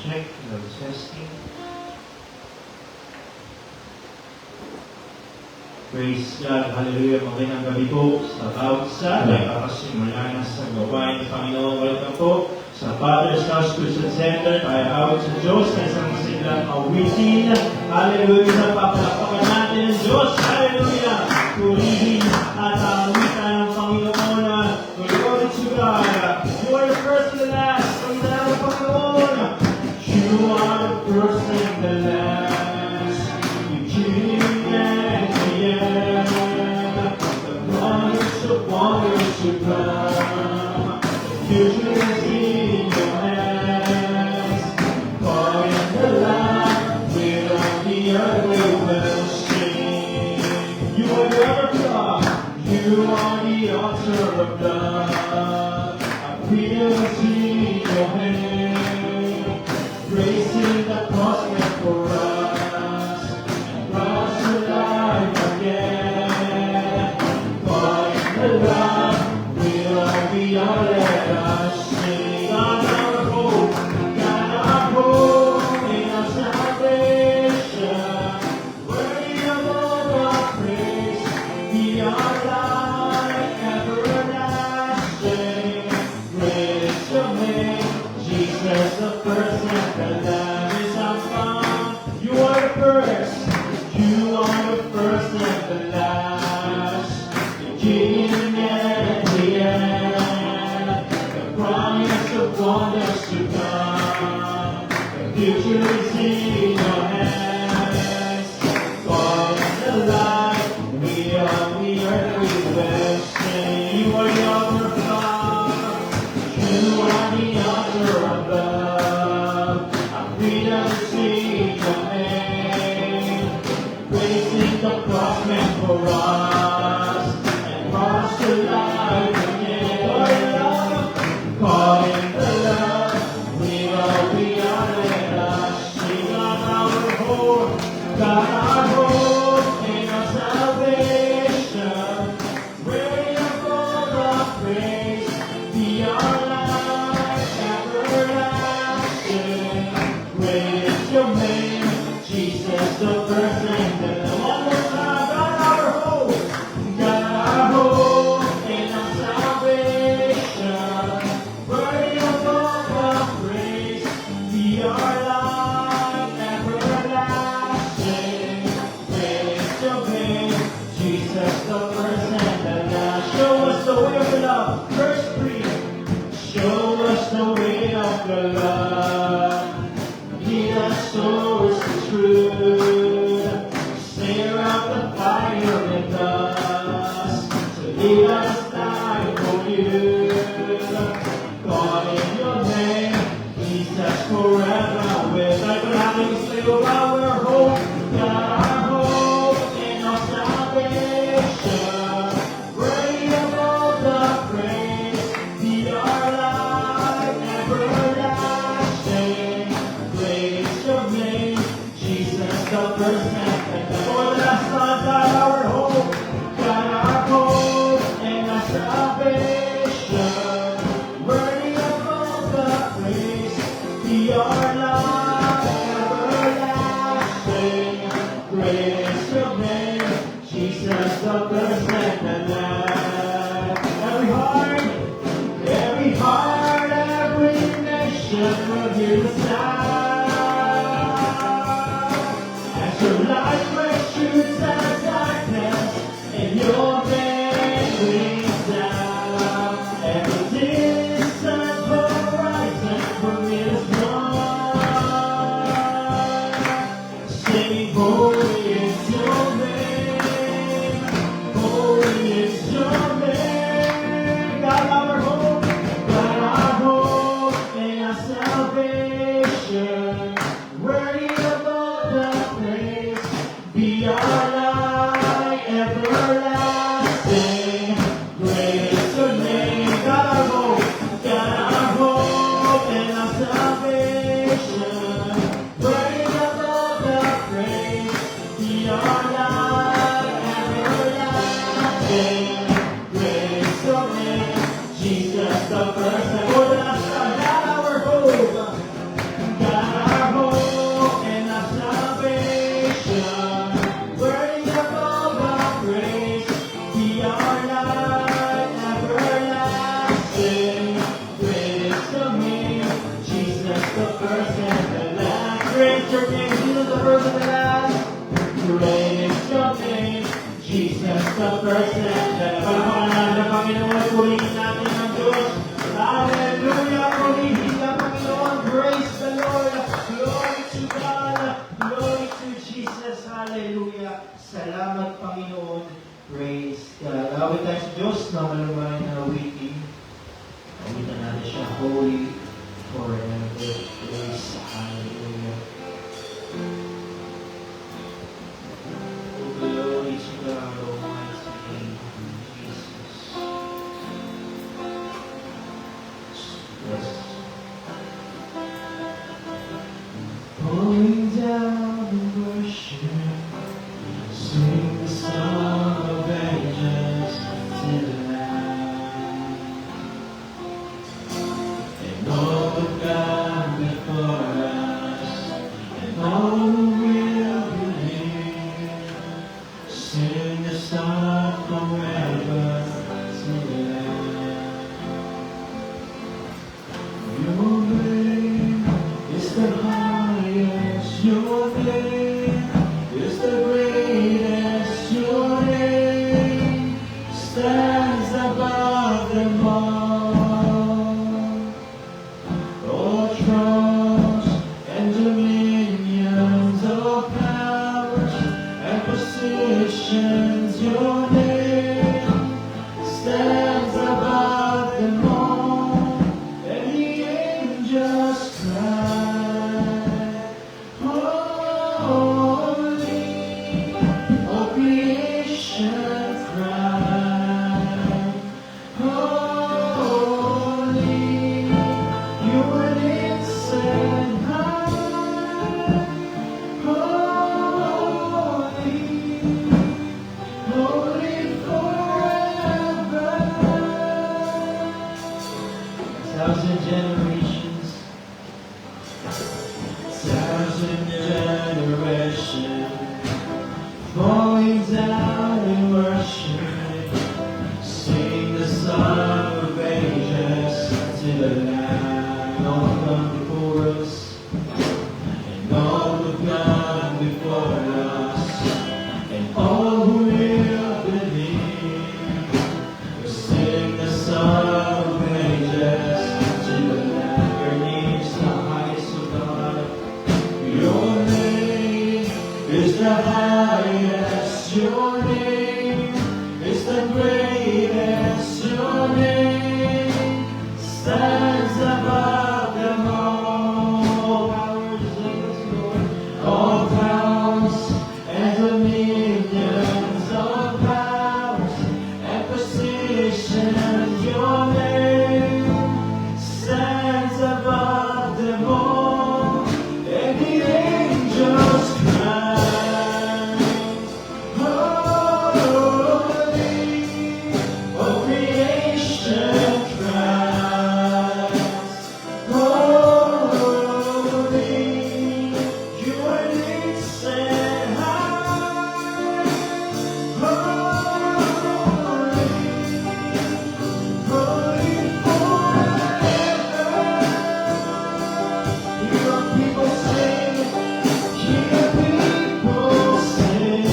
check, load testing. Praise God, hallelujah, magandang gabi po sa bawat isa. Nagpapasimula na sa gawain ng Panginoon. Welcome po sa Father's House Christian Center. Kaya awit sa Diyos na isang masiglang awitin. Hallelujah, papalapakan natin ang Diyos. Hallelujah, purihin at awitan ng Panginoon. Glory to God. You are the first and the last. Panginoon ng Panginoon. You are the first and the last. You give wonders to come, future is in your hands. For in the light, with on the earth we will sing. You are the God, you are the author of love. Our freedom is in your hands. Grace in the prospect for us, and brought to life again. God, we are let us sing. God our hope in our salvation. Worthy of all our praise, be our life everlasting. Praise your name, Jesus the first and the Lamb is our God. You are the first, you are the first and the last. King at the end, the promise of wonders to come, the future is in your hands. For in the light, we are the earth, we will sing. You are the author of love, you are the author of love. Our freedom is in your name, praising the cross meant for us. Cross to life again, caught in the love, we are let us sing. God our hope in our salvation, worthy of all our praise, be our life everlasting. Praise your name, Jesus the first and the last. One more time, God our hope. The love, lead us towards the truth, stir up the fire in us, to lead us life for you. God in your name, Jesus forever with us. But how do we say about our hope? God our hope in our salvation, worthy of all the praise, be our life everlasting. Praise your name, Jesus the first and the last. God our hope, God our hope in our salvation, worthy of all the praise, be our life everlasting. Praise your name, Jesus the first and the last. Every heart, every nation will hear the sound. As your light shoots out darkness, and your name rings down. Every distant horizon will be strong. Singing, holy is your name, holy is your name. God our hope in our salvation, worthy of all the praise, be our light everlasting. Praise your name, God our hope in our salvation, worthy of all the praise, be our light everlasting. Praise your name, Jesus the first and the last. God our hope, God your name. Jesus the first and the last. Great is your name. Jesus the first and the last. Palakpakan natin ang Panginoon. Purihin natin ang Diyos. Hallelujah. Purihin ang Panginoon. Praise the Lord. Glory to God. Glory to Jesus. Hallelujah. Salamat Panginoon. Praise God. Awit tayo sa Diyos na malumay na awitin. Awitan natin siya. Holy forever. Praise. Hallelujah. Oh, glory to God. Almighty name of Jesus. Yes. Falling down in worship, sing the song of ages to the Lamb, and all the God before us, and all who will believe, sing the song forever to the Lamb. Your name is the highest, your name is the greatest, your name stands above them all. All thrones and dominions, all powers and positions, your name stands above them all. And the angels cry, holy, all creation cry, holy, you are lifted high, holy, holy forever. 1,000 generations, 1,000 generations, falling down in worship, sing the song of ages to the Lamb. All who come before us, and all who come before us, and all who will believe, will sing the song of ages to the Lamb. Your name is the highest, O God. Your name is the highest. Your name is the greatest. Your name stands above them all. All powers and dominions, all powers and positions, your name stands above them all. And the angels cry, holy, all creation cries, holy, you are lifted high, holy, holy forever. Hear people sing, hear people sing,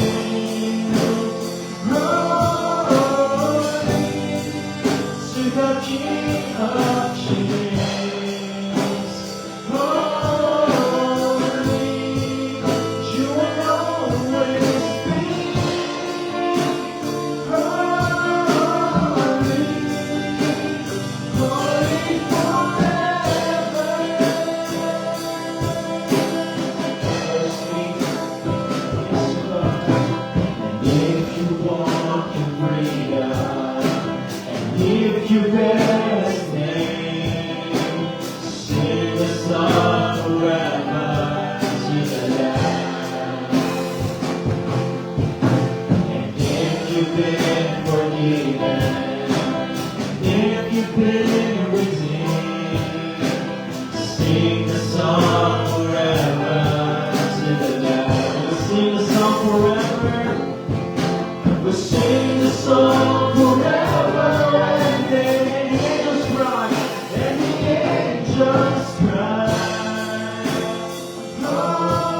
holy to the King of Kings, holy, you will always be, holy, holy forever. Verse 3, yes, Lord. And if you walk in freedom, and if you bear His name, sing the song forever to the Lamb. And if you've been forgiven, if you've been redeemed, sing the song forever to the Lamb. We'll sing the song forever. We'll sing the song forever. And the angels cry, and the angels cry, holy.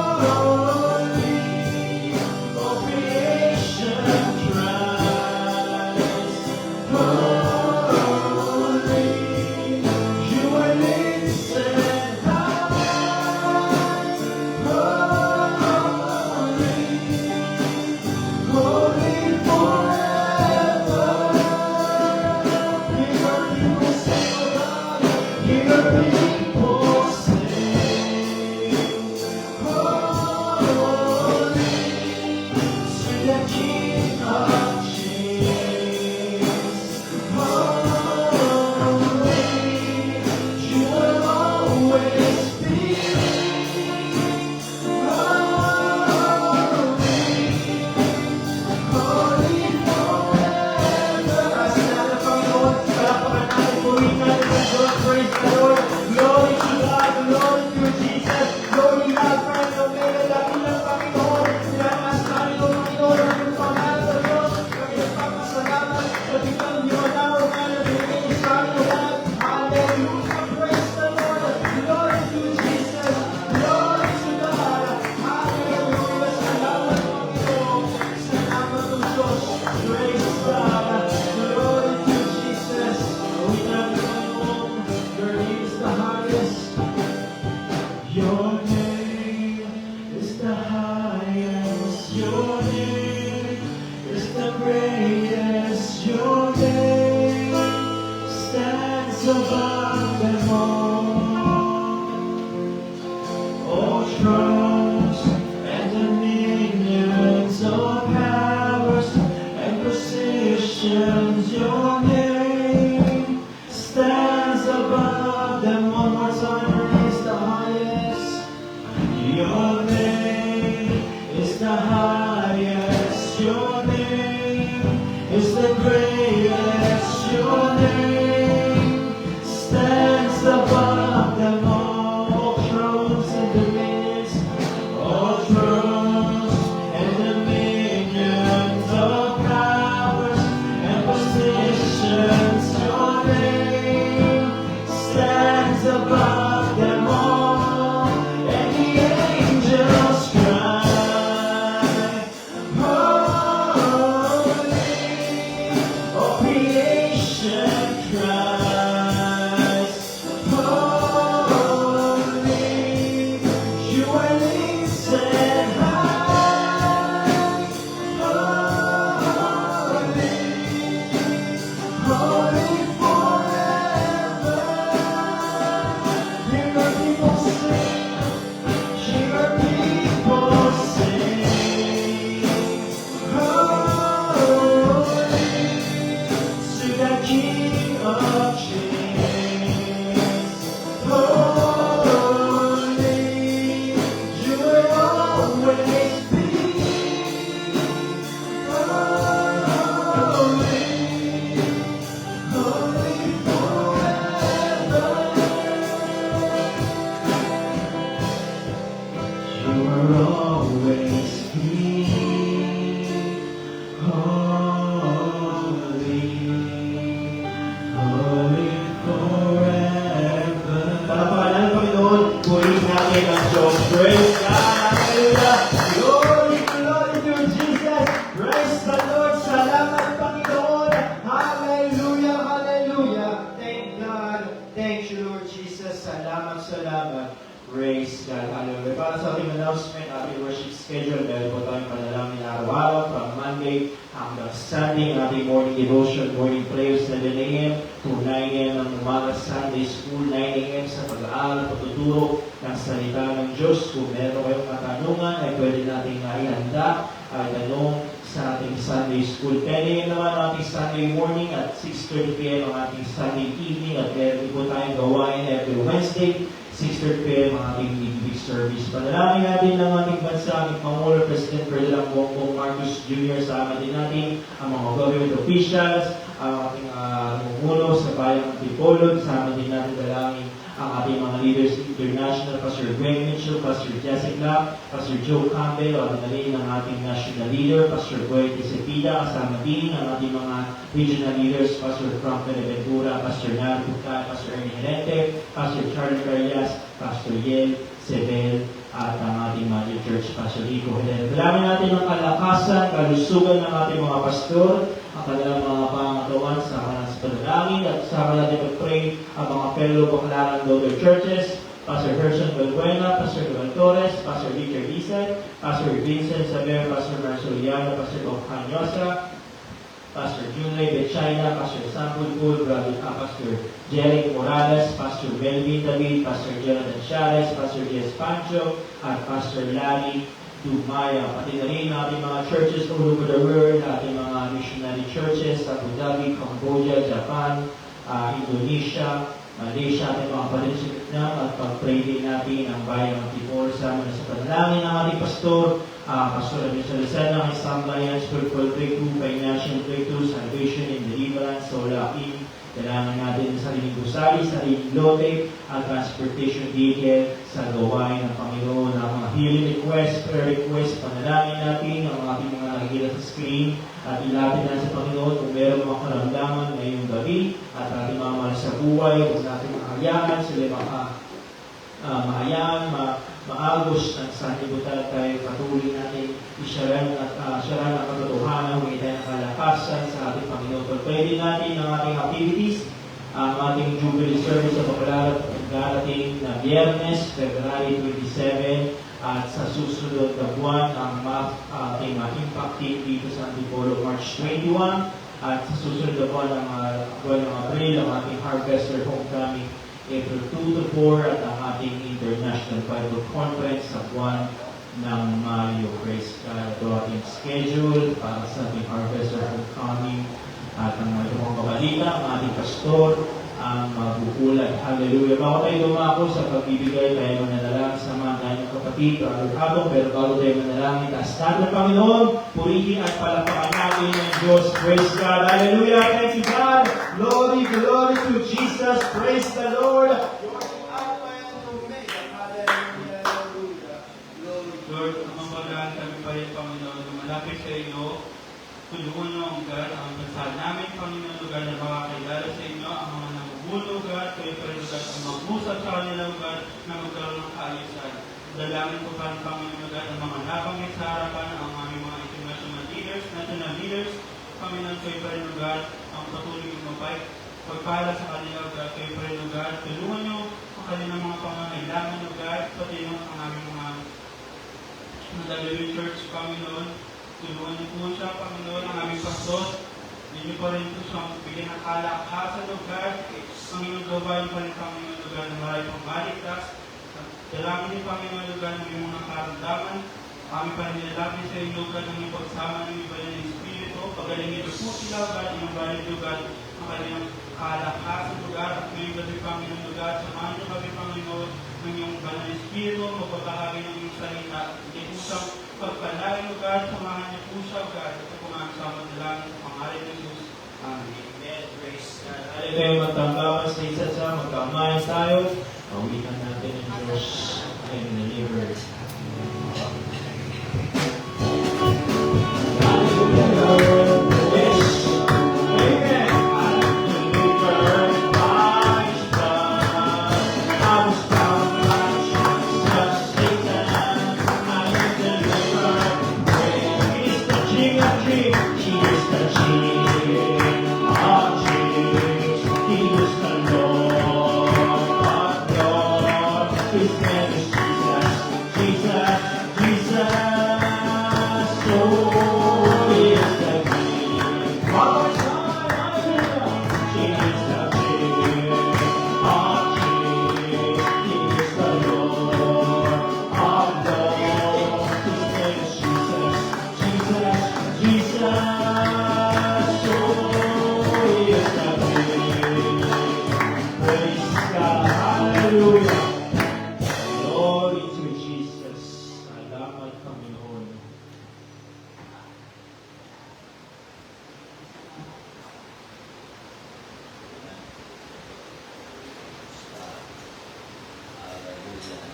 Kalusugan ng ating mga pastor, ang kanilang mga pangatawan sa manalangin at sama natin mag-pray ang mga fellow Baclaran Daughter Churches, Pastor Herson Balbuena, Pastor Joel Torres, Pastor Richard Isan, Pastor Vincent Saber, Pastor Marcelo Liana, Pastor Okhan Yosa, Pastor Junley Betchina, Pastor Sam Bulbul, Pastor Jeric Morales, Pastor Melvin David, Pastor Jonathan Chares, Pastor Jess Pancho, at Pastor Larry Dumaya. Pati na rin ating mga churches all over the world, ating mga missionary churches sa Abu Dhabi, Cambodia, Japan, Indonesia, Malaysia, ating mga palinsip na at pag-pray din natin ang bayan ng Timor sama na sa panalangin ng ating pastor, Pastor Abisal Lucena, Isang Bayan, Spiritual Breakthrough, Financial Breakthrough, Salvation and Deliverance, Sola In, kailangan natin sa sariling gusali, sariling lote, at transportation vehicle sa gawain ng Panginoon, ang mga healing request, prayer request, panalangin natin, ang ating mga nakikita sa screen, at ilapit na sa Panginoon kung meron mga karamdaman ngayong gabi, at ating mga mahal sa buhay, kung natin mahayaan, sila mahayaan, maagos ng sanlibutan tayo, patuloy natin isyaran at syaran ang katotohanan, huwag tayo ng kalakasan sa ating Panginoon. Pwede natin ang ating activities, ang ating Jubilee Service sa Baclaran, darating na Biyernes, February 27, at sa susunod na buwan, ang ating impact team dito sa Antipolo, March 21, at sa susunod na buwan ng Abril, ang ating Harvester Homecoming, April 2 to 4, at ang ating International Bible Conference sa buwan ng Mayo. Praise God. Ito ating schedule para sa ating Harvester Homecoming. At ang mga kabalita, ang ating pastor, ang mabubulan. Hallelujah. Bago tayo dumako sa pagbibigay, tayo manalangin sa mga kanyang kapatid, pero bago tayo manalangin, taas natin ng Panginoon, purihin at palapakan natin ng Diyos. Praise God. Hallelujah. Thank you, God. Glory, glory to Jesus. Praise the Lord. Lord, ang mamagaan kami pa rin, Panginoon, lumalapit sa iyo. Tulungan niyo ang God, ang bansa namin, Panginoon, lugar na makakilala sa inyo, ang mga namubulong, God, kayo pa rin, lugar, ang mag-usap sa kanila, God, na magkaroon ng kaayusan. Dalangin ko pa rin, Panginoon, God, ang mga nabanggit sa harapan, ang aming mga international leaders, national leaders, Panginoon, kayo pa rin, God, ang patuloy yung pagpala sa kanila, God, kayo pa rin, God, tulungan niyo ang kanilang mga pangangailangan, God, pati ang aming mga Nadalawin Church, Panginoon. Tulungan niyo po siya, Panginoon, ang aming pastor. Hindi niyo pa rin po siyang bigyan ng kalakasan, lugar. Panginoon, gawain pa rin, Panginoon, lugar na marami pang maligtas. Dalangin niyo, Panginoon, lugar ng iyong mga karamdaman. Kami pa rin nilalapit sa inyo, lugar ng iyong pagsama ng iba ng Espiritu. Pagaling niyo po sila, lugar, iyong bayan, lugar, ang kanyang kalakasan, lugar. At ngayong gabi, Panginoon, lugar, samahan niyo kami, Panginoon, ng iyong banal na Espiritu, magbabahagi ng iyong salita. Hindi po siyang pagpalain, lugar, samahan niyo po siya, lugar. Ito po nga ang sama na lang, pangalan ni Jesus. Amen. Amen. Praise God. Hallelujah. Tayo magtambaman sa isa't isa, magkamayan tayo. Mawitan natin ang Diyos and deliver.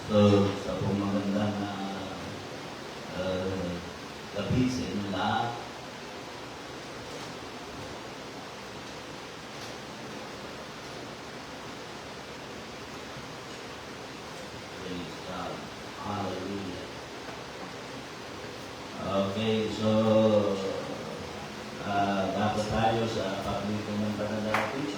So, sa pong magandang gabi sa inyo lahat. Praise God. Hallelujah. Okay, so dapat tayo sa pagmito ng pananalapi.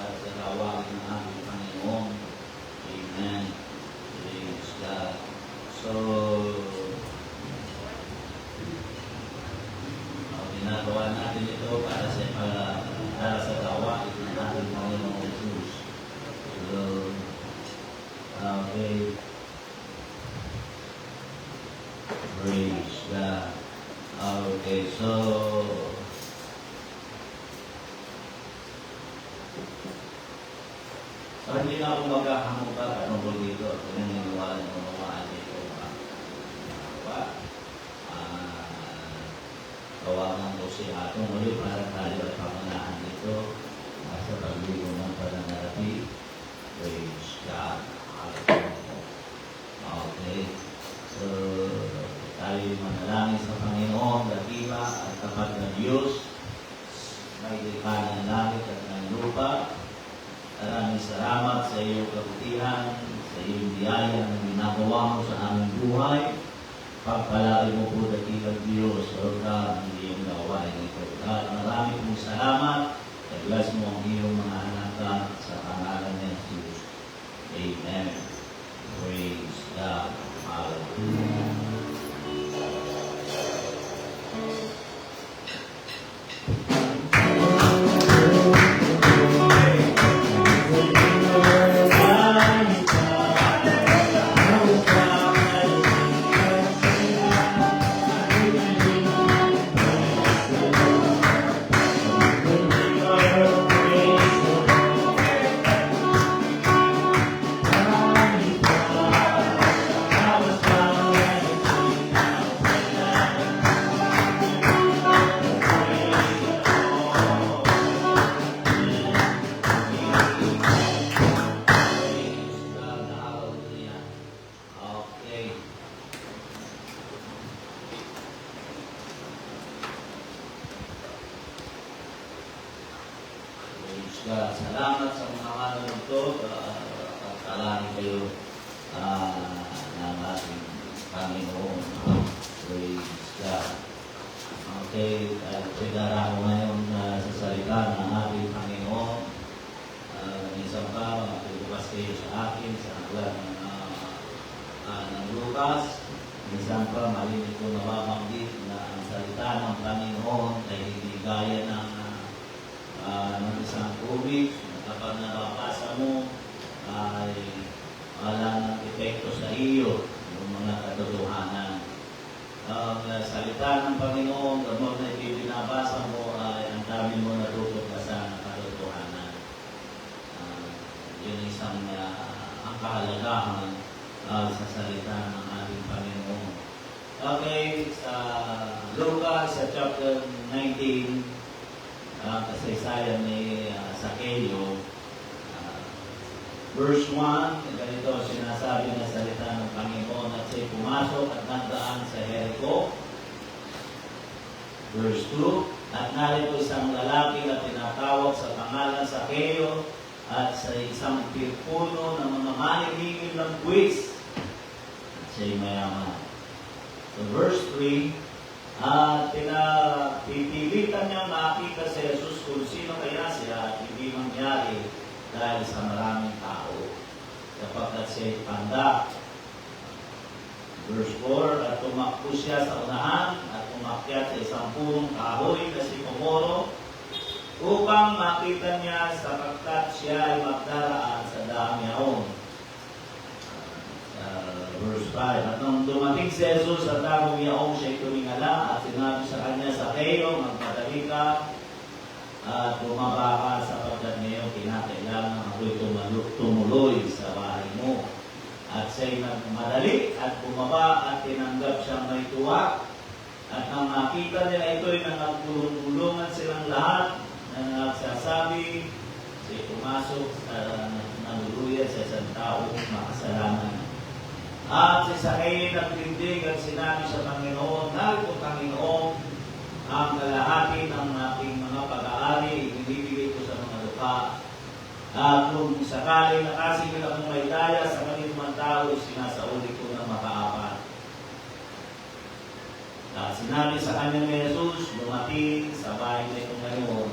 So, hindi na ako magkakamukha anong ko dito. Kung naniniwala ng unawaan dito. Kawagan ko si atong muli para tayo at pamanahan dito sa pagligo ng pananarapi. Praise God. Okay. So, tayo manalangin sa Panginoon, dakila at tapat na Diyos. May likha ng langit at ng lupa. Maraming salamat sa iyong kabutihan, sa iyong biyaya na ginagawa mo sa aming buhay. Pagpalari mo po dakilang Diyos, o God, ang iyong gawain ito. God, marami pong salamat. I-bless mo ang iyong mga anak sa pangalan ni Jesus. Amen. Praise God. Hallelujah. Salamat sa mga araw ito. Pagkalangin kayo ng ating Panginoon. Praise God. Okay, pagdara ko ngayon sa salita ng ating Panginoon. Minsan pa, makibukas kayo sa akin sa aklat ng Lucas. Minsan pa, malinig ko nababanggit na ang salita ng Panginoon ay hindi gaya ng isang tubig na kapag nababasa mo ay wala ng epekto sa iyo yung mga katotohanan. Ang salita ng Panginoon, kapag na ibinabasa mo ay ang dami mo natutuklasan ng katotohanan. Yun isang ang kahalagahan sa salita ng ating Panginoon. Okay, sa Lucas sa chapter 19, kasaysayan ni Zacchaeus, verse 1, ganito sinasabi na salita ng Panginoon at siya'y pumasok at nagdaan sa Jericho. Verse 2, at narito isang lalaki na tinatawag sa pangalan Zacchaeus at sa isang pirpuno ng mga maningil ng buwis at siya'y mayaman. So verse 3, pinapipilitan niya makita si Jesus kung sino kaya siya at hindi mangyari dahil sa maraming tao sapagkat siya'y tanda. Verse 4, at tumakbo siya sa unahan at umakyat sa isang punong kahoy na sipomoro upang makita niya sapagkat siya ay magdaraan sa dami-yaon. Verse 5, at nung dumating si Jesus sa damong yaong siya'y tumingala at sinabi sa kanya, Zacchaeus, magmadali ka at bumaba ka sapagkat ngayon kinakailangan ako'y tumuloy sa bahay mo. At siya'y nagmadali at bumaba at tinanggap siyang may tuwa. At nang makita nila ito'y nagtulong-tulungan silang lahat na nagsasabi, siya'y pumasok sa naluluya sa isang taong makasalanan. At si Zacchaeus nagtindig at sinabi sa Panginoon, narito Panginoon, ang kalahati ng aking mga pag-aari, ibibigay ko sa mga lupa. At kung sakali nakasingil akong may daya sa kanilumang tao, sinasauli ko ng makaapat. At sinabi sa kanya ni Jesus, dumating sa bahay na ito ngayon,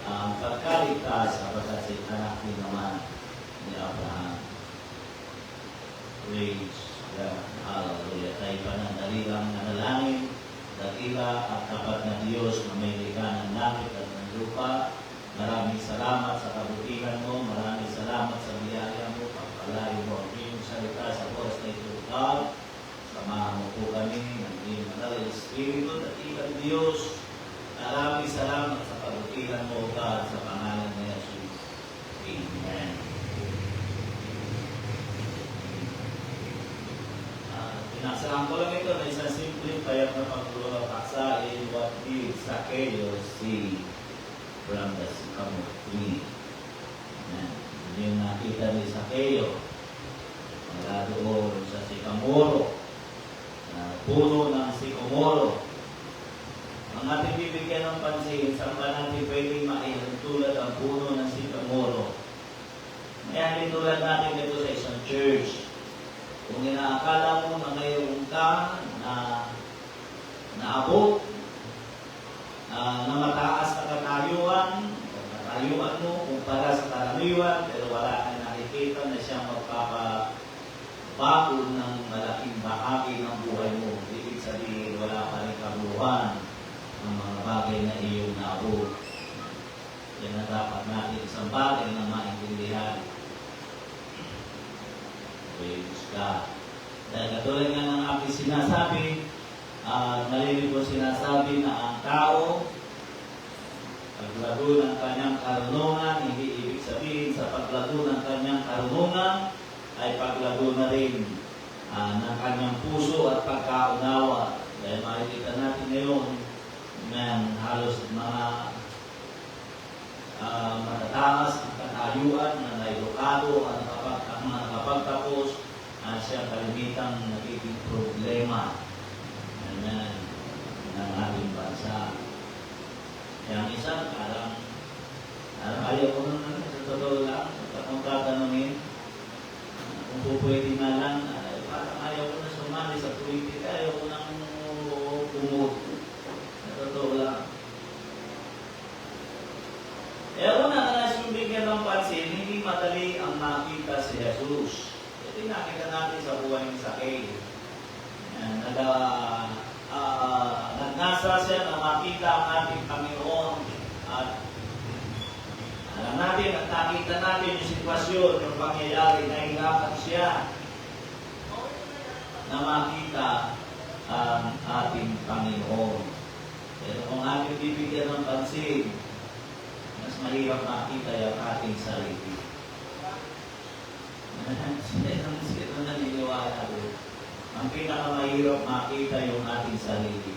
ang pagkaligtas sa pagkasit anak din naman ni Abraham. Praise God. Hallelujah. Tayo panandalilang nanalangin, dakila at tapat na Diyos na may likha ng langit at ng lupa. Maraming salamat sa kabutihan mo. Maraming salamat sa biyaya mo. Pagpalain mo ang iyong salita sa oras na ito, God. Samahan mo po kami ng iyong Banal na Espiritu, dakilang Diyos. Maraming salamat sa kabutihan mo, God, sa pangalan ni Jesus. Amen. Basahan ko lang ito na isang simple payak na pagtulong paksa in what did Zacchaeus see from the sycamore tree. Yan. Yung nakita ni Zacchaeus mula doon sa sycamore, puno ng sycamore. Ang ating bibigyan ng pansin, saan ba natin pwedeng maihintulad ang puno ng sycamore? May halintulad natin ito sa isang church. Kung inaakala mo na mayroon ka na naabot, na mataas na katayuan, o katayuan mo kumpara sa karaniwan, pero wala kang nakikita na siyang magpapabago ng malaking bahagi ng buhay mo. Ibig sabihin, wala pa rin kabuuan ng mga bagay na iyong naabot. Yan na dapat natin isang bagay na maintindihan. Praise God. Dahil katulad nga ng aking sinasabi, narinig ko sinasabi na ang tao, paglago ng kanyang karunungan, hindi ibig sabihin sa paglago ng kanyang karunungan, ay paglago na rin ng kanyang puso at pagkaunawa. Dahil makikita natin ngayon na halos mga matataas ang katayuan na naedukado at mga nakapagtapos siya kalimitang nagiging problema ng ating bansa. Yang isa, parang ayaw ko naman sa totoo lang, kung tatanungin, kung pwede na lang, parang ayaw ko na sumali sa politika, ayaw ko nang pumuto. Sa totoo lang. Una na yung bigyan ng pansin, hindi madali ang makita si Jesus. Ito nakita natin sa buhay ni Zacchaeus. Nagnasa siya na makita ang ating Panginoon at alam natin at nakita natin yung sitwasyon, yung pangyayari, nahihirapan siya na makita ang ating Panginoon. Pero kung ating bibigyan ng pansin, mas mahirap makita yung ating sarili. Sino naniniwala doon? Ang pinakamahirap makita yung ating sarili.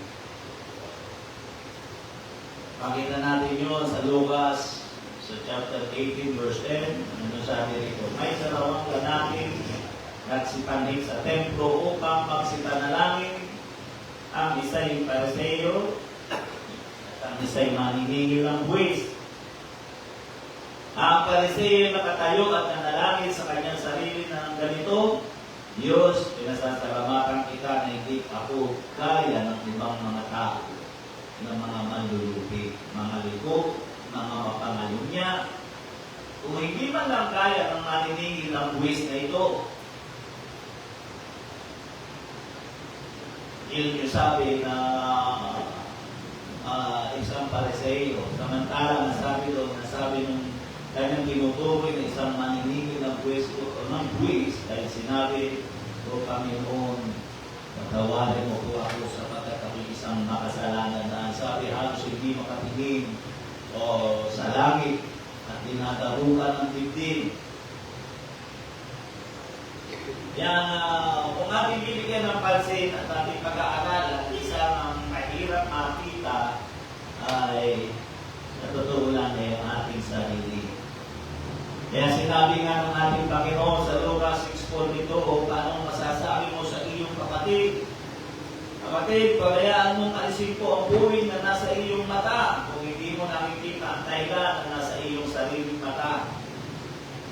Pakita natin yun sa Lucas, sa chapter 18, verse 10. Ano sabi rito? May sarawang lalaki nagsipanhig sa templo upang magsipanalangin. Ang isa'y Pariseo at ang isa'y maniningil ng buwis. Ang Pariseo nakatayo at nanalangin sa kanyang sarili na ng ganito, Diyos, pinasasalamatan kita na hindi ako kaya ng ibang mga tao, ng mga manlulupi, mga ligo, mga mapangalunya. Kung hindi man lang kaya ng maniningil ng buwis na ito, yun yung sabi na isang Pariseo, samantalang nasabi doon, nasabi nung kanyang tinutukoy na isang maniningil ng buwis o ng buwis dahil sinabi, O Panginoon, patawarin mo po ako sapagkat ako isang makasalanan na sabi halos hindi makatingin o sa langit at dinadarukan ng dibdib. Yan, kung ating bibigyan ng pansin at ating pag-aaral, isang mahirap makita ay natutulad na yung ating sarili. Kaya sinabi nga ng ating Panginoon sa Lucas 6:42, o paano masasabi mo sa iyong kapatid, kapatid, pabayaan mong alisin ko ang buwing na nasa iyong mata, kung hindi mo nakikita ang tayla na nasa iyong sariling mata.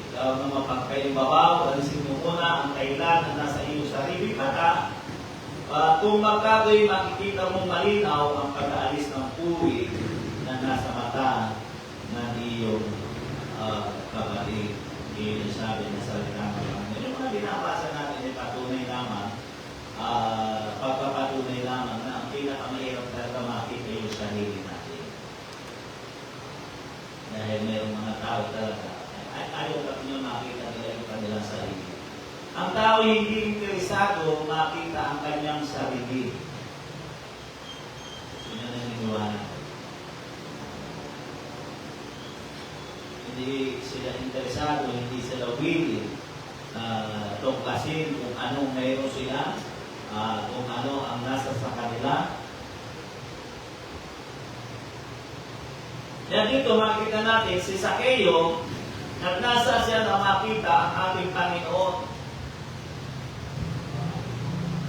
Ikaw na mapagkaimbabaw, alisin mo muna ang tayla na nasa iyong sariling mata, kung magkagoy makikita mong malinaw ang pag-aalis ng buwing na nasa mata ng iyong kapatid. Yun sabi na salita ng Panginoon. Yung mga binabasa natin ay patunay lamang, pagpapatunay lamang na ang pinakamahirap talaga makita yung sarili natin. Dahil mayroong mga tao talaga, ayaw ka nyo makita nila yung kanilang sarili. Ang tao hindi interesado makita ang kanyang sarili. Yun ang naniniwala. Hindi sila interesado, hindi sila willing tuklasin kung anong mayroon sila, kung ano ang nasa sa kanila. Yan dito makita natin si Zaccheo, nagnasa siya na makita ang ating Panginoon.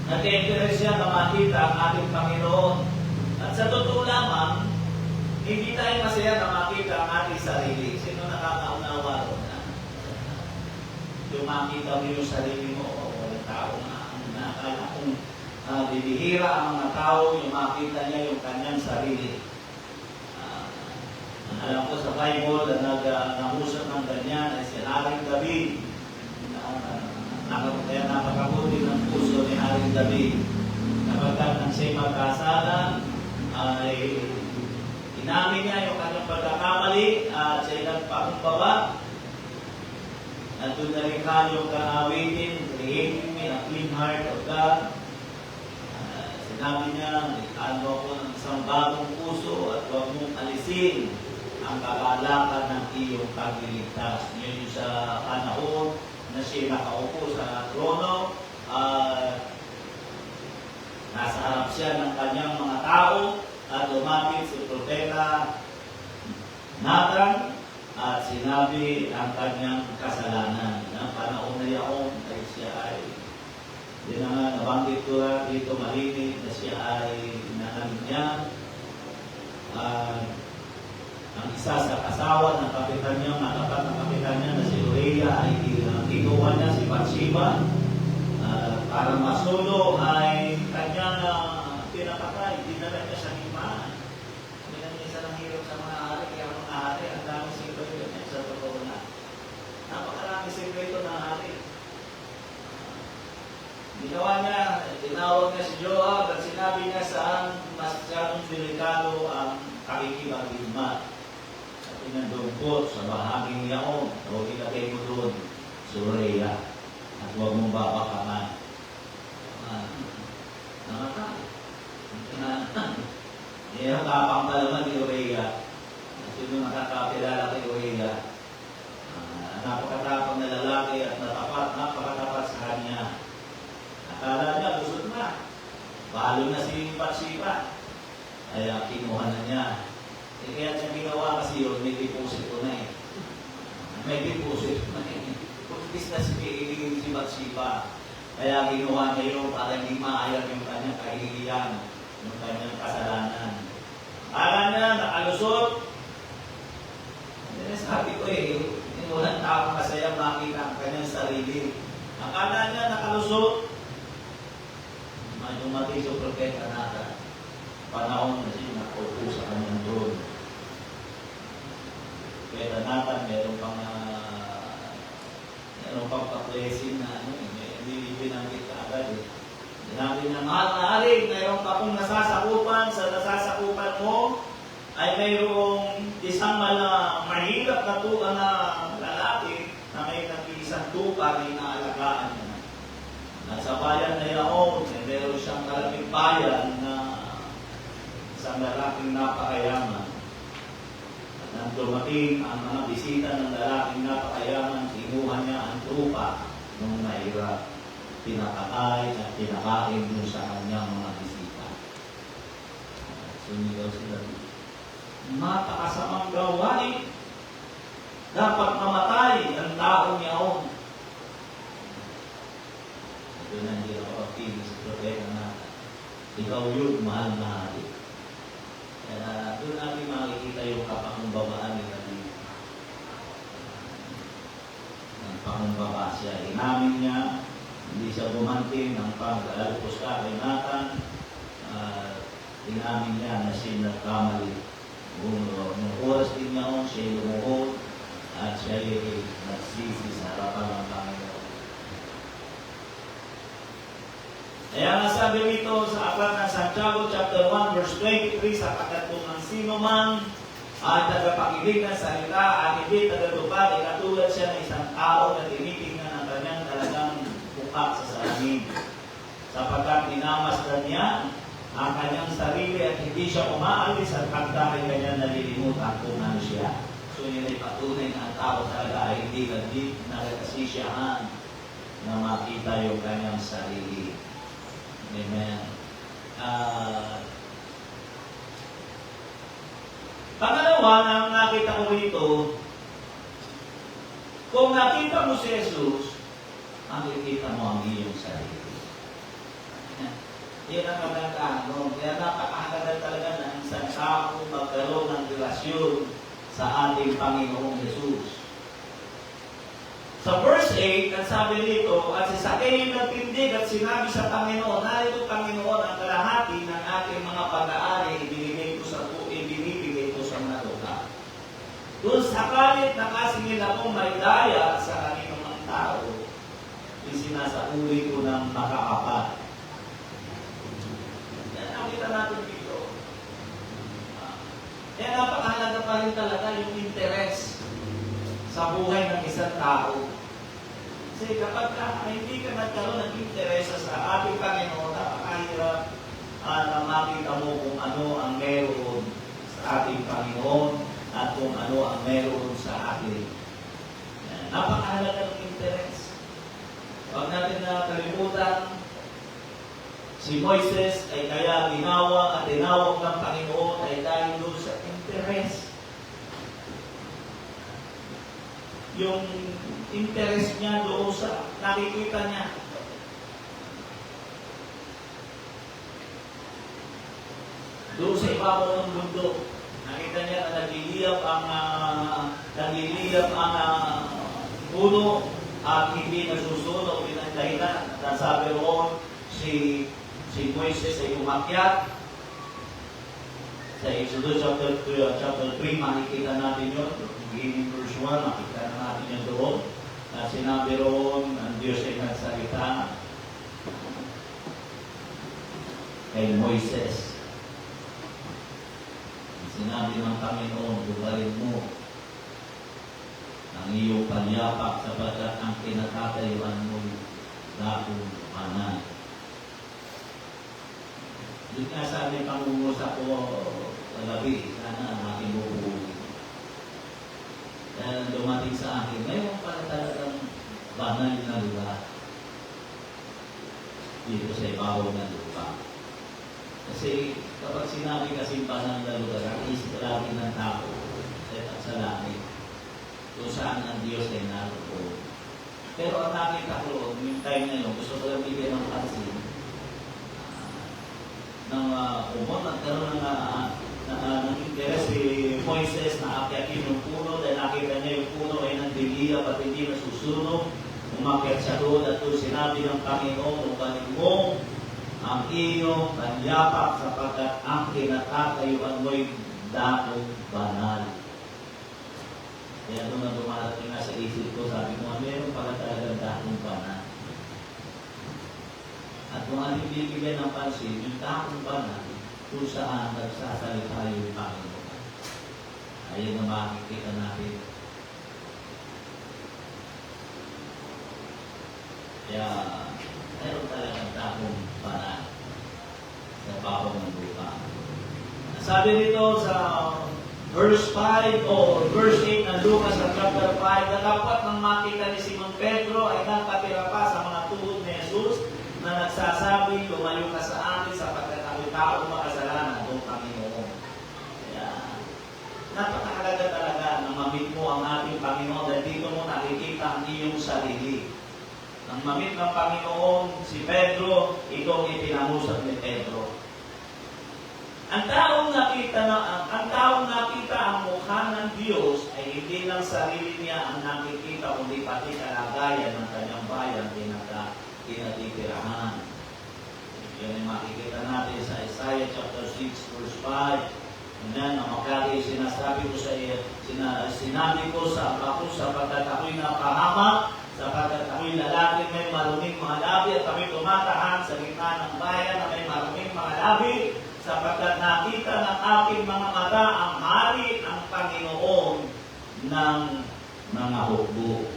Nag-interest siya na makita ang ating Panginoon. At sa totoo lamang, hindi tayo masaya na makita ang ating sarili. Sino nakakaunawa ron? Yung makita mo yung sarili mo, o walang tao na nakakala kung bibihira ang mga tao, yung makita niya yung kanyang sarili. Alam ko sa Bible na nangusap ng ganyan ay si Haring David. Kaya napakabuti ng puso ni Haring David. Kapagkat nang siya'y magkasala, ay inamin niya yung kanyang pagkakamali at siya'y nagpakumbaba. At doon na rin kanyang kaawitin, creating me a clean heart of God. Sinabi niya, ikaan mo ako ng isang bagong puso at huwag mong alisin ang kagalakan ng iyong pagliligtas. Ngayon yung sa panahon na siya nakaupo sa trono, nasa harap siya ng kanyang mga tao at lumapit si Propeta Nathan at sinabi ang kanyang kasalanan. Ang panahon na yaon ay siya ay din na nabanggit ko dito malinig na siya ay inamin niya ang isa sa kasawa ng kapitan niya, matapat ng kapitan niya na si Uriah ay kinuha niya si Bathsheba para masulo ay kanyang pinapatay, dinala niya sa himaan. Hindi niya ng hirap sa mga hari, kaya mga hari, ang dami sikreto niya sa totoo na. Napakarami sikreto ng hari. Ginawa niya, tinawag niya si Joab at sinabi niya saan masyadong delikado ang pakikipag-igma. Pinandungkot sa bahaging yaon o ilagay mo doon sa Uriah at huwag mong babakaman. Nakakali. Nakapang palaman ni Uriah. Sino nakakapilala kay Uriah? Napakatapang na lalaki at napakatapat sa kanya. Akala niya, lusot na. Balo na si Bathsheba. Kaya kinuha na niya. Kaya siya ginawa kasi yun, may deposit ko na eh. May deposit ko na eh. Pagkis na si Bathsheba. Kaya ginawa niya yun para hindi maayag yung kanyang kahiliyan, yung kanyang kasalanan. Akala niya, nakalusot. Sabi ko eh, walang tao masaya makita ang kanyang sarili. Akala niya, nakalusot. Dumating sa Propeta Nathan. Panahon na siya nakaupo sa kanyang doon. Propeta Nathan, meron pang pa-blessing na hindi binanggit ka agad eh. Sinabi na, mahal na hari, mayroon ka kung nasasakupan, sa nasasakupan mo ay mayroong isang mahirap na tuka na lalaki na may nag-iisang tuka na inaalagaan niya. At sa bayan na yaon, meron siyang kalaping bayan na isang lalaking napakayaman. At nang dumating ang mga bisita ng lalaking napakayaman, kinuha niya ang tupa ng mahirap. Pinakatay at pinakain mo sa kanyang mga bisita. Sumigaw sila. Matakasamang gawain. Dapat mamatay ang taong yaon. Ito na hindi ako pili sa Propeta Nathan. Ikaw yun, mahal na hari. Kaya doon natin makikita yung kapakumbabaan ni David. Ang pakumbaba siya. Inamin niya, hindi siya bumanting ng pag-alpos ka kay Nathan. Inamin niya na siya nagkamali. Nung oras din niya siya lumuhod at siya nagsisi sa harapan ng Panginoon. Kaya nga sabi rito sa aklat ng Santiago chapter 1 verse 23, sapagkat kung ang sino man ay tagapakinig ng salita at hindi tagatupad, katulad siya ng isang tao na tinitingnan ang kanyang talagang mukha sa salamin. Sapagkat minamasdan niya ang kanyang sarili at hindi siya umaalis at dahil kanyang nalilimutan kung ano siya. So yun ay patunay na ang tao talaga ay hindi nagkasisyahan na makita yung kanyang sarili. Amen. Pangalawa na nakita ko rito, kung nakita mo si Jesus, makikita mo ang iyong sarili. Yan ang magandang ano. Kaya napakahalaga talaga ng isang tao magkaroon ng relasyon sa ating Panginoong Jesus. Sa verse 8, ang sabi dito, at si Zacchaeus nagtindig at sinabi sa Panginoon, narito Panginoon ang kalahati ng ating mga pag-aari, ibinibigay ko sa mga lupa. Doon sakalit nakasingil akong may daya sa kaninong mga tao, isinasauli ko ng makaapat. Yan, nakita natin dito. Kaya napakahalaga pa rin talaga yung interes sa buhay ng isang tao. Kasi kapag hindi ka nagkaroon ng interes sa ating Panginoon, napakahirap na makita mo kung ano ang meron sa ating Panginoon at kung ano ang meron sa atin. Napakahalaga ng interes. Huwag natin nakalimutan, si Moises ay kaya tinawag ng Panginoon ay dahil doon sa interes. Yung interest niya doon sa nakikita niya. Doon sa ibabaw ng bundok, nakita niya na nagliliyap ang puno at hindi nasusunog. Pinagdahilan na sabi roon si Moises ay umakyat. Sa Exodus chapter 3, makikita natin yun. Beginning verse 1, makikita na natin yun doon. Sinabi roon, ang Diyos ay nagsalita kay Moises. Sinabi ng Panginoon, bubarin mo ang iyong panyapak sapagkat ang kinakatayuan mo lakong panan. Doon nga sabi pangungusap ko kagabi, sana ang aking bubuhay. Dahil dumating sa akin, mayroon pala talagang banal na lugar dito sa ibabaw ng lupa. Kasi kapag sinabi kasi banal na lugar, ang isip lagi ng tao sa langit kung saan ang Diyos ay naroon. Pero ang nakita ko, yung time na yun, gusto ko lang bigyan ng pansin kung nagkaroon ng interes si Moises na akyatin yung puno dahil nakita niya yung puno ay nandiliya at hindi nasusunog. Umakyat siya doon at doon sinabi ng Panginoon, ubanin mo ang iyong panyapak sapagkat ang kinakatayuan mo'y dakong banal. Kaya doon na dumarating na sa isip ko, sabi mo, meron pala talagang dakong banal. At kung ating bibigyan ng pansin, yung dakong banal, kung saan nagsasalita yung Panginoon. Ayun na makikita natin. Kaya, mayroon talagang dakong banal sa babaw ng lupa. Sabi nito sa verse 5 o verse 8 ng Lucas sa chapter 5, dapat nang makita ni Simon Pedro ay nakatira pa sa mga tuhod ni Jesus na nagsasabi, lumayo ka sa amin sapagkat ako'y taong makasalanan ng Panginoon. Kaya, napakahalaga talaga na mamit mo ang ating Panginoon dahil dito mo nakikita ang iyong sarili. Nang mamit ng Panginoon si Pedro, ito ang ipinamusap ni Pedro. Ang taong nakita ang mukha ng Diyos ay hindi lang sarili niya ang nakikita, kundi pati kalagayan ng kanyang bayan tinatitirahan. Yan ay makikita natin sa Isaiah chapter 6 verse 5. Yan ang makali sinabi ko sa ako sapagkat ako'y napahamak, sapagkat ako'y lalaki may maruming mga labi at ako'y tumatahan sa gitna ng bayan na may maruming mga labi, sapagkat nakita ng aking mga mata ang hari ng Panginoon ng mga hukbo.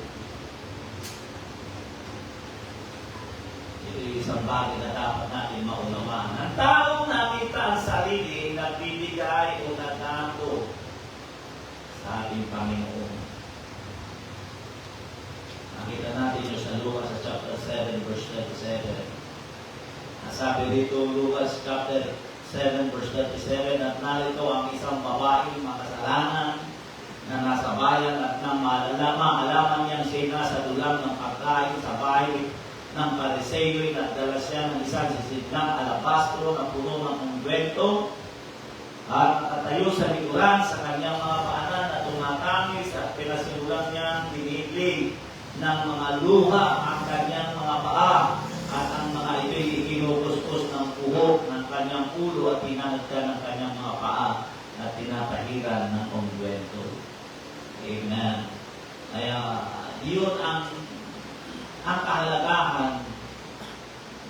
Ito yung isang bagay na dapat natin maunawaan. Ang taong nakita ang sarili, nagbibigay o nagdako sa ating Panginoon. Nakita natin yung sa Lucas sa chapter 7 verse 27. Sabi dito, Lucas chapter 7 verse 37, at narito ang isang babaeng makasalanan na nasa bayan at nang maalaman niyang siya nasa dulang ng pagkain sa bahay ng Pariseo at dala siya ng isang sisidlang alabastro na puno ng ungwento at nakatayo sa likuran sa kanyang mga paanan at tumatangis at pinasimulan niyang binibig ng mga luha ang kanyang mga paa at ang mga ito'y ikinukuskus ng puhok ng kanyang ulo at tinanagkan ng kanyang mga paa at tinatahiran ng ungwento. Amen. Kaya yun ang kahalagahan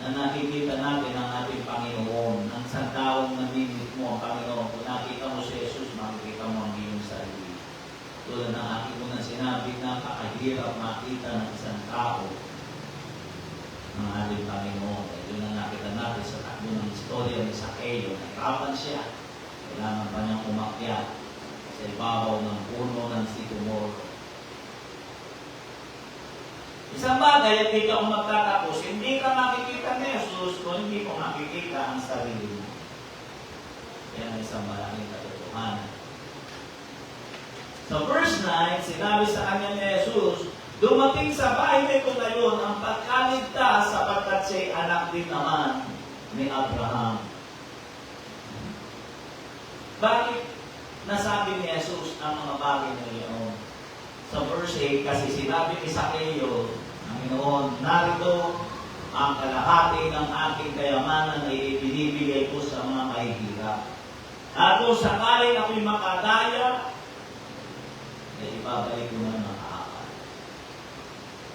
na nakikita natin ng ating Panginoon. Ang isang taong namimit mo ang Panginoon. Kung nakita mo si Jesus, makikita mo ang iyong sarili. Tulad ng aking unang sinabi, napakahirap makita ng isang tao ng ating Panginoon. Yun ang nakita natin sa takbo ng istorya ni Sakeo. Nahirapan siya. Kailangan pa niyang umakyat sa ibabaw ng puno ng sycamore. Isang bagay at hindi ka magtatapos, hindi ka makikita ni Jesus kung hindi mo makikita ang sarili mo. Yan ang isang malaking katotohanan. Sa verse 9, sinabi sa kanya ni Jesus, dumating sa bahay nito ngayon ang pagkaligtas sapagkat siya'y anak din naman ni Abraham. Bakit nasabi ni Jesus ang mga bagay na iyon? Sa verse 8, kasi sinabi ni Sakeo, Panginoon, narito ang kalahati ng aking kayamanan na ibinibigay ko sa mga mahihirap. At kung sakaling ako'y makadaya, ay ibabalik ko na ng kahapon.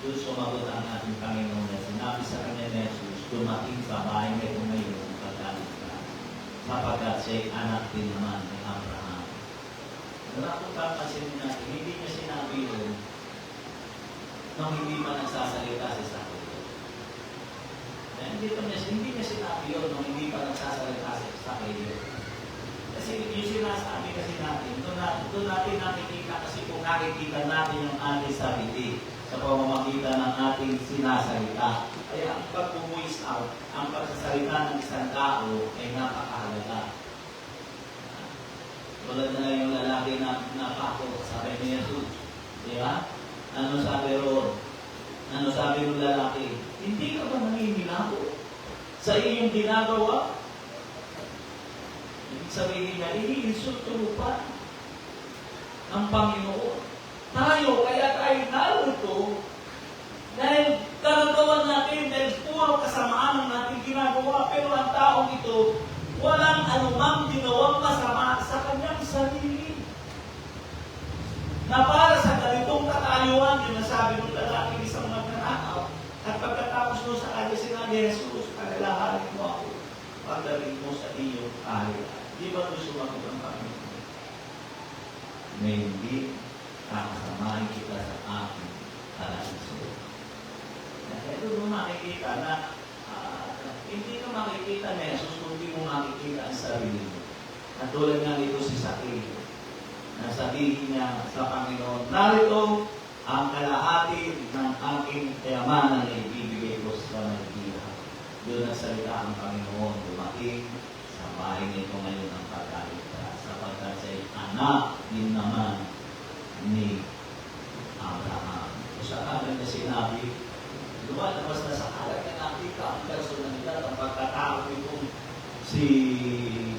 Doon sumagot ang ating Panginoon na sinabi sa kanya ni Jesus, dumating sa bahay nito ngayon ang pagkaligtas, sapagkat siya'y anak din naman ni Abraham. Wala kong papansin natin, hindi niya sinabi yun nung hindi pa nagsasalita si Sakeo. Hindi niya sinabi yun nung hindi pa nagsasalita si Sakeo. Kasi yung sinasabi kasi natin, doon natin nakikita kasi kung nakikita natin yung ating sarili sa pamamagitan ng ating sinasalita. Kaya ang pag-voice out, ang pagsasalita ng isang tao ay napakahalaga. Tulad na yung lalaki na napako sa kanya ni Jesus. Di ba? Ano sabi roon? Ano sabi ng lalaki? Hindi ka ba nangingilago sa iyong ginagawa? Ibig sabihin niya, iniinsulto mo pa ang Panginoon. Kaya tayo narito dahil karagawan natin, dahil puro kasamaan ang natin ginagawa, pero ang taong ito, walang anumang ginawang masama sa kanyang sarili. Na para sa ganitong katayuan, yung nasabi ng lalaki isang magnanakaw, at pagkatapos mo sa kanya sinabi, Jesus, pagkalahanin mo ako, pagdating mo sa iyong kahit. Di ba ito sumagot ang Panginoon? Na hindi kakasamahin kita sa aking paraiso. Ito mo makikita na hindi ka makikita ni Jesus kung hindi mo makikita ang sarili mo. At tulad nga nito si Sakeo, na sabihin niya sa Panginoon, narito ang kalahati ng aking kayamanan na ibibigay ko sa mahihirap. Doon nagsalita ang Panginoon, dumating sa bahay nito ngayon ang pagkaligtas, sapagkat siya'y anak din naman ni Abraham. O sa akin na sinabi, lumalabas na sa kalat na nakita ang personalidad, ang pagkatao nitong si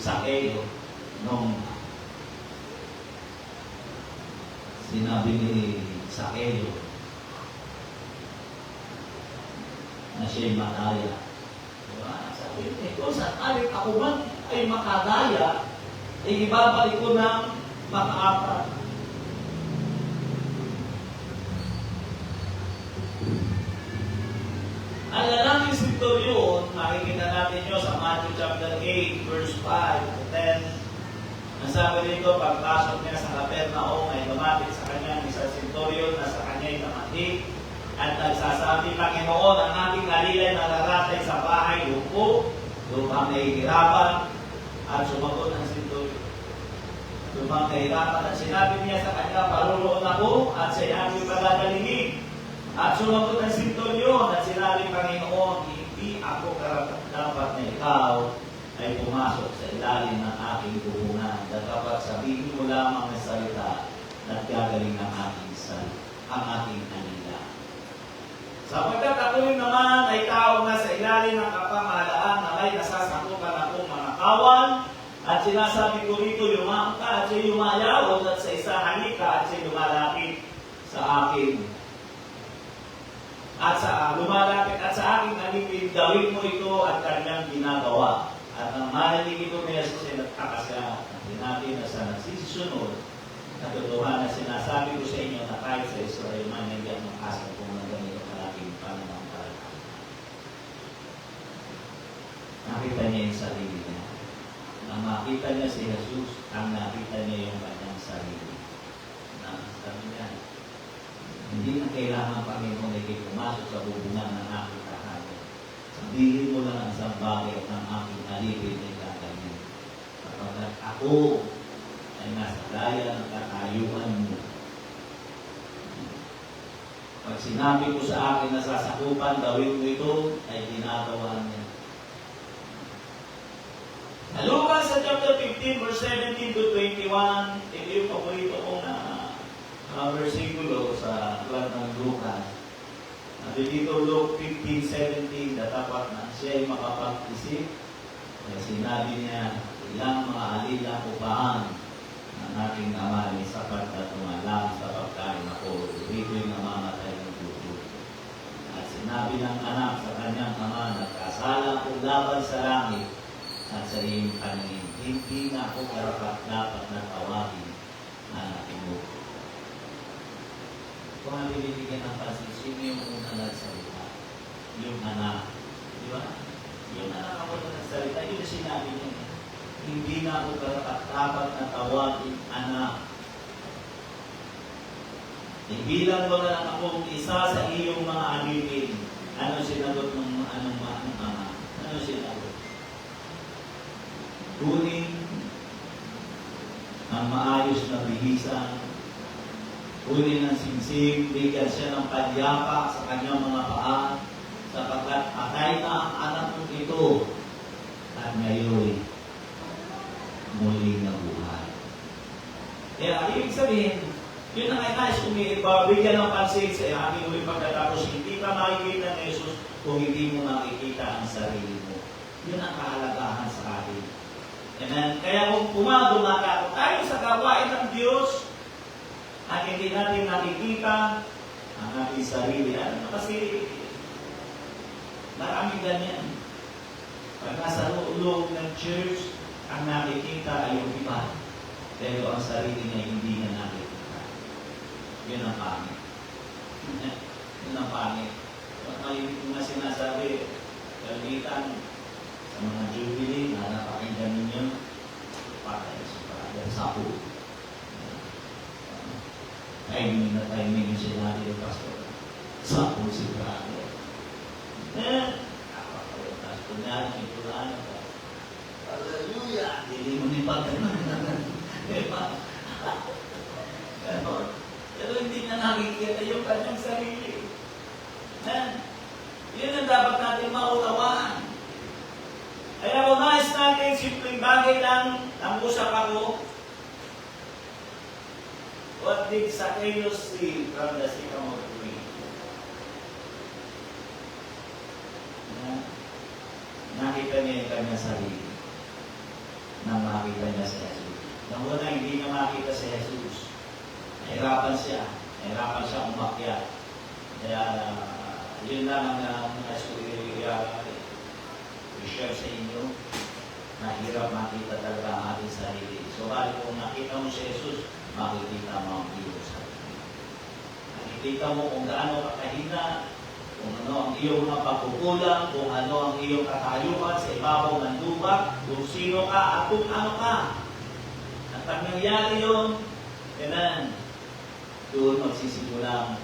Sakeo nung sinabi ni Sakeo na siya'y madaya. Diba? Sabi niya, kung saan ako man ay makadaya, ay ibabalik ko ng makaapat. Ang lalaking senturyon, makikita natin nyo sa Matthew chapter 8, verse 5 to 10. Ang sabi dito, pagpasok niya sa Capernaum ay lumapit sa kanya ang isang senturyon na sa kanya ay namati at nagsasabi, Panginoon, ang ating alilay nararatay sa bahay, lupang nahihirapan, at sumagot ang senturyon. Lupang nahihirapan at sinabi niya sa kanya, paruroon ako at siya aming pagdadalingin. At sumagot ang senturyon at sinabi, Panginoon, hindi ako karapat-dapat na ikaw ay pumasok sa ilalim ng aking puhunan. Dapat sabihin mo lamang ang salita at gagaling ang aking kanila. Sapagkat ako rin naman ay tao na sa ilalim ng kapamahalaan na may nasasakupan akong mga kawan, at sinasabi ko rito, lumang ka, at siya yumayawag, at sa isa halika, at siya lumalapit sa akin. Lumalapit at sa akin alipin, gawin mo ito at kanyang ginagawa. At ang marinig ito ni Jesus ay nagkakasya at sinabi na sa nagsisunod, katotohanan na sinasabi ko sa inyo na kahit sa Israel man hindi ang makasal kung ng ganito kalaking pananampalataya. Nakita niya yung sarili niya. Nang makita niya si Jesus, ang nakita niya yung kanyang sarili. Sabi niya, hindi na kailangan Panginoon na kayo pumasok sa bubungan ng aking tahanan. Sabihin mo lang ang isang bagay ng aking alipin ay gagawin. Kapag ako ay nasa daya ng katayuan mo. Pag sinabi ko sa akin na sasakupan, gawin mo ito, ay ginagawa niya. Lukas sa chapter 15, verse 17 to 21, ito yung paborito kong versikulo sa aklat ng Lucas. At dito Luke 15:17, dapat na siya ay makapag-isip. Kaya sinabi niya, ilang mga alilang upahan ng aking amali sapat at tumalang sa pagkain ako. Dito'y namamatay ng dugo. At sinabi ng anak sa kanyang ama, nagkasala ko laban sa langit at sa iyong paningin. Hindi na ako karapat-dapat na tawagin anak mo. Kung ang binibigyan ng pansin, sino yung unang nagsalita? Yung anak. Di ba? Yung anak ako na nagsalita, yun yung sinabi niya. Hindi na ako karapat-dapat na tawagin anak. Ibilang mo na lang akong isa sa iyong mga alipin. Ano sinagot ng anong ama? Ano sinagot? Kunin ang maayos na bihisan, kunin ang singsing, bigyan siya ng pagyapa sa kanyang mga paa, sapagkat patay na ang anak mong ito, at ngayon muli na buhay. Kaya ibig sabihin, yun ang nais bigyan ng pansin sa aking huling pagkatapos, hindi ka makikita ng Jesus kung hindi mo makikita ang sarili mo. Yun ang kahalagahan sa atin. Amen. Kaya kung dumaka tayo sa gawain ng Diyos at hindi natin nakikita ang ating sarili. Ano kasi maraming ganyan. Pag nasa loob ng church, ang nakikita ay yung iba. Pero ang sarili niya hindi na nakikita. Yun ang pangit. Yun ang pangit. Yung mga sinasabi, kalitan, sa mga jubilee, na napakinggan ninyo, patay sa parang sapo. Timing na timing yung sinabi ng pastor. Sapo si brother. Nakapagpatas ko na, ito na, hallelujah! Hindi mo ni pagkanan. Pero hindi na nakikita yung kanyang sarili. Yun ang dapat natin maunawaan. Kaya kung nais natin, simpleng bagay lang, nangusap ako. What did Zacchaeus see from the sycamore tree? Nakita niya yung kanyang sarili. Nang makita niya si Jesus. Nang una, hindi niya makita si Jesus. Nahirapan siya umakyat. Kaya, yun lang ang i-share sa inyo, nahirap makita talaga ang ating sarili. So, kung nakita mo si Jesus, makikita mo ang iyong sarili. Nakikita mo kung gaano kakahina, kung ano ang iyong mga pagkukulang, kung ano ang iyong katayuan sa ibabaw ng lupa, kung sino ka at kung ano ka. At pag nangyari yun, doon magsisimulang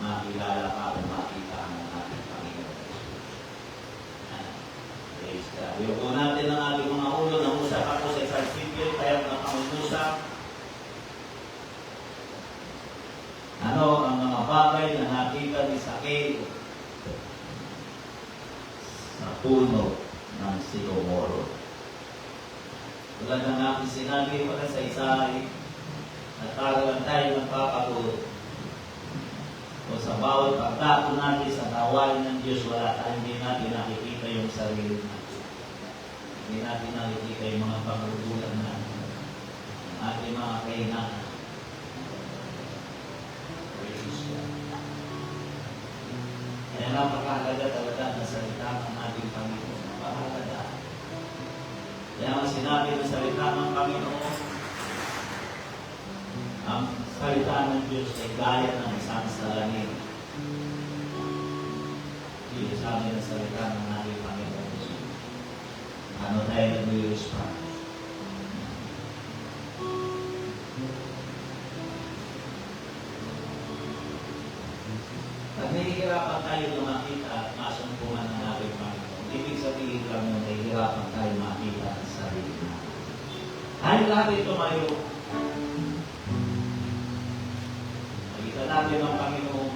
makilala ka o makita ang ating Panginoon Jesus. Praise God. Ayoko natin ang ating mga ulo. Nangusap ako sa isang simple, kaya nakangusap. Ano ang mga bagay na nakita ni Zacchaeus puno ng sycamore. Tulad ng aking sinabi para sa isay, at para lang tayo magpapatuloy. O sa bawat pagdato natin sa nawain ng Diyos, wala tayong hindi natin nakikita yung sarili natin. Hindi natin nakikita yung mga pagkukulang natin, ang ating mga kahinaan. Praise God. Kaya napakahalaga talaga na salita ng ating Panginoon. Napakahalaga. Kaya ang sinabi ng salita ng Panginoon, ang salita ng Diyos ay gaya ng isang salamin. Dito sa amin ang salita ng ating Panginoon. Ano tayo nag-respond? Pag nahihirapan tayo na makita at masumpungan ng ating Panginoon, ibig sabihin lang na nahihirapan tayo makita ang sarili natin. Dahil lahat ito mayo, nakita natin ang Panginoon.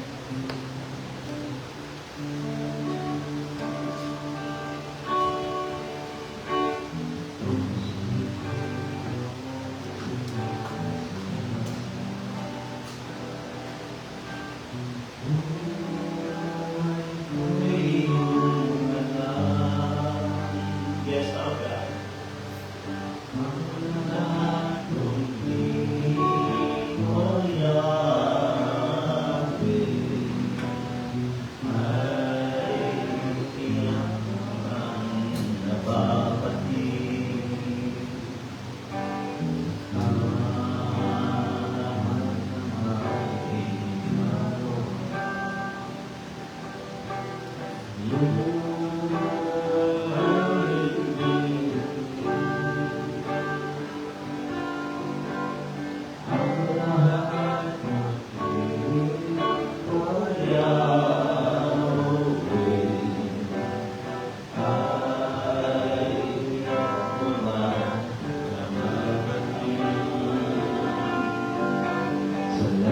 Yes, our God.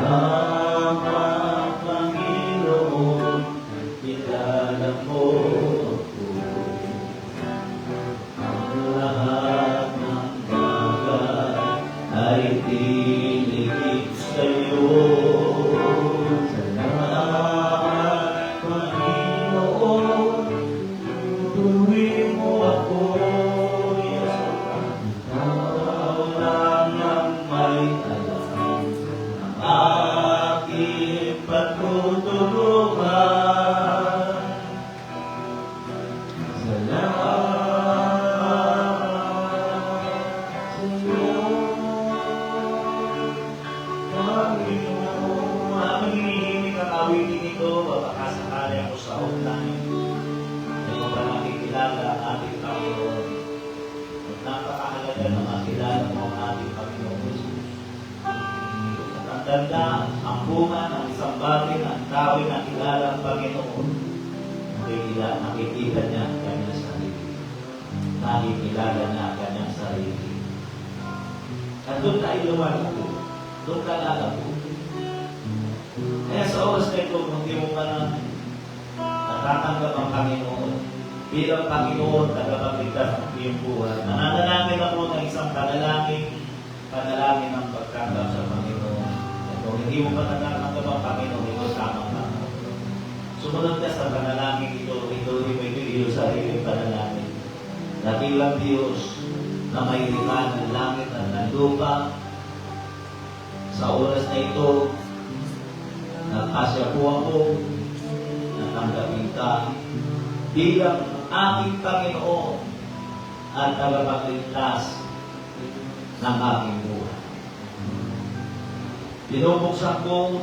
Salamat, Panginoon, kilala mo ako. Ang lahat ng bagay ay tinikip sa'yo. Salamat, Panginoon, tutuwin mo ako. Yes, ikaw lang ang may alam. Aking pagtutulungan. Salamat sa iyo, Panginoon. Aming hinihiling ang awitin ito, baka sakali ako sa online. Ay mo ba nakikilala ang ating Panginoon? At napakahalaga na makilala mo ang ating Panginoon Jesus. Ang ganda, ang bunga ng isang bagay na ang tao ay nakilala ang Panginoon. Nakikita niya ang kanyang sarili. Nakikilala niya ang kanyang sarili. At doon tayo lumago. Doon ka lalago. Kaya sa oras na ito, kung di mo pa na natatanggap ang Panginoon, bilang Panginoon, tagapagligtas ng iyong buhay, nananalangin ako ng isang panalangin ng pagtanggap sa Panginoon. At kung hindi mo pa natatanggap ang Panginoon, ito tamang tama. Sumunod ka sa panalangin ito rin mo ito sa sarili panalangin. Dakilang Diyos na may likha ng langit at ng lupa, sa oras na ito, nagkasya po ako, natanggapin ka bilang aking Panginoon at tagapagligtas ng aking buhay. Binubuksan ko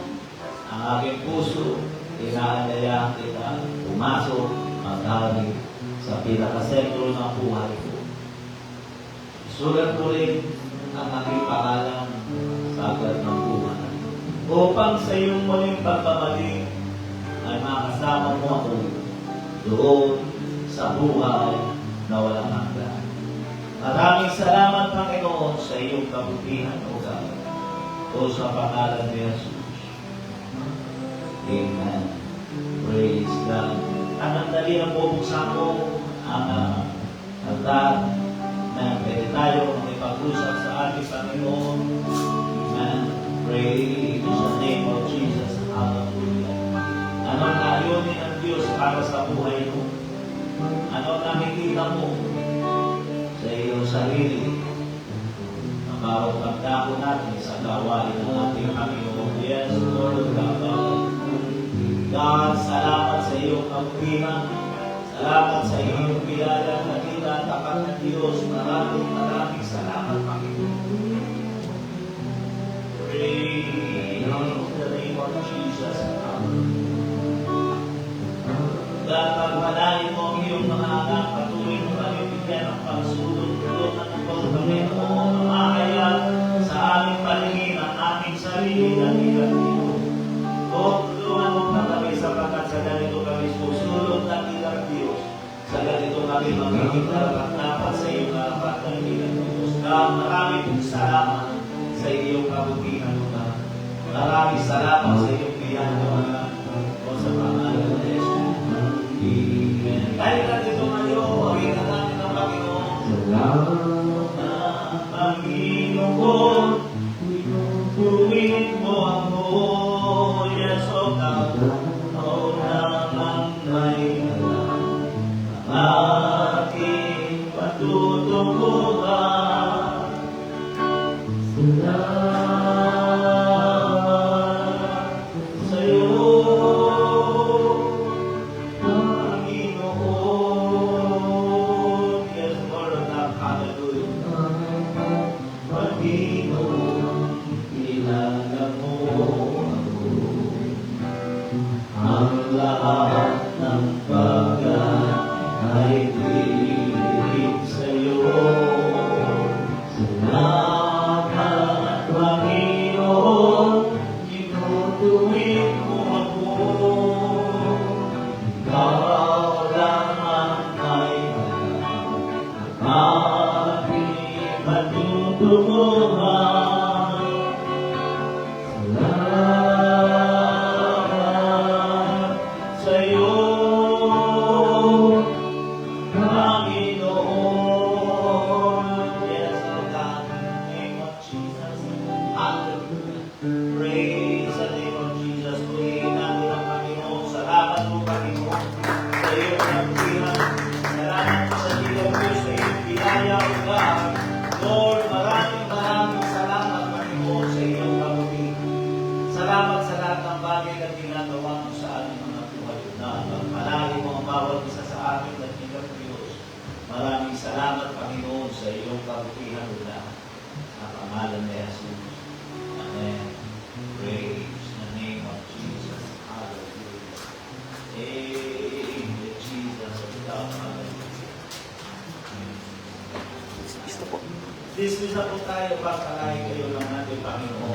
ang aking puso, inaanyayahan kita pumasok, maghari sa pinakasentro ng buhay ko. Isulat ko rin ang aking pangalan sa agad ng buhay, upang sa iyong muling pagbabalik ay makasama mo ako doon sa buhay na walang hanggan. Maraming salamat, Panginoon, sa iyong kabutihan, O God, o sa pangalan ni Jesus. Amen. Praise God. Ang dali ang bubuksan ko ang hagdan na pwede tayo makipag-usap sa ating Panginoon. Amen. Praise the name of Jesus. Hallelujah. Anong layunin ng Diyos para sa buhay mo? Anong nakikita mo sa iyong sarili? Ang bawat pagdako natin sa gawain ng ating Panginoon. Yes, Lord God. God, salamat sa iyong kabutihan. Salamat sa iyong biyaya, kanila, tapat ng Diyos. Maraming salamat, Panginoon. Praise the name of Jesus. God, pagpalain mo ang iyong mga anak, patuloy mo kami bigyan ng pagsulong tulungan ng Panginoon, makakaya sa aming paningin ang aming sarili na negatibo. O, tulungan mo na kami sapagkat sa ganito kami susulong na ilang Diyos. Sa ganito kami magiging dapat sa iyong harapan ng ilang Diyos. God, maraming salamat sa iyong kabutihan mo na. Maraming salamat sa iyong biyaya o sa pangalan ng Jesus. Amen. Dahil nandito ngayon, awitan natin ang Panginoon. Salamat na Panginoon, tuwid mo ako. Yes, O God, o naman may aking patutunguhan. Salamat sa'yo, Panginoon. Yes, Lord, hallelujah. Panginoon, kilala mo ang lahat ng bagay ay tinig sa'yo. Salamat, Panginoon, tinutuwid mo ako. Ikaw lamang ay aking patutunguhan. Salamat sa'yo, Panginoon. Yes, O God, in the name of Jesus. Hallelujah. Praise the name of Jesus. Purihin natin ang Panginoon. Salamat po, Panginoon, sa iyong kabutihan. Salamat po sa iyong Diyos, sa iyong biyaya, O God. Lord, maraming salamat, Panginoon, sa iyong kabutihan. Salamat sa lahat ng bagay na ginagawa mo sa aming mga buhay na pagpalain mo ang bawat isa sa amin at iyong Diyos. Maraming salamat, Panginoon, sa iyong kabutihan na sa pangalan ni Jesus. Amen. Praise the name of Jesus. Hallelujah. Amen. Jesus of God. Hallelujah. Dismiss na po tayo, pagpalain kayo ng ating Panginoon.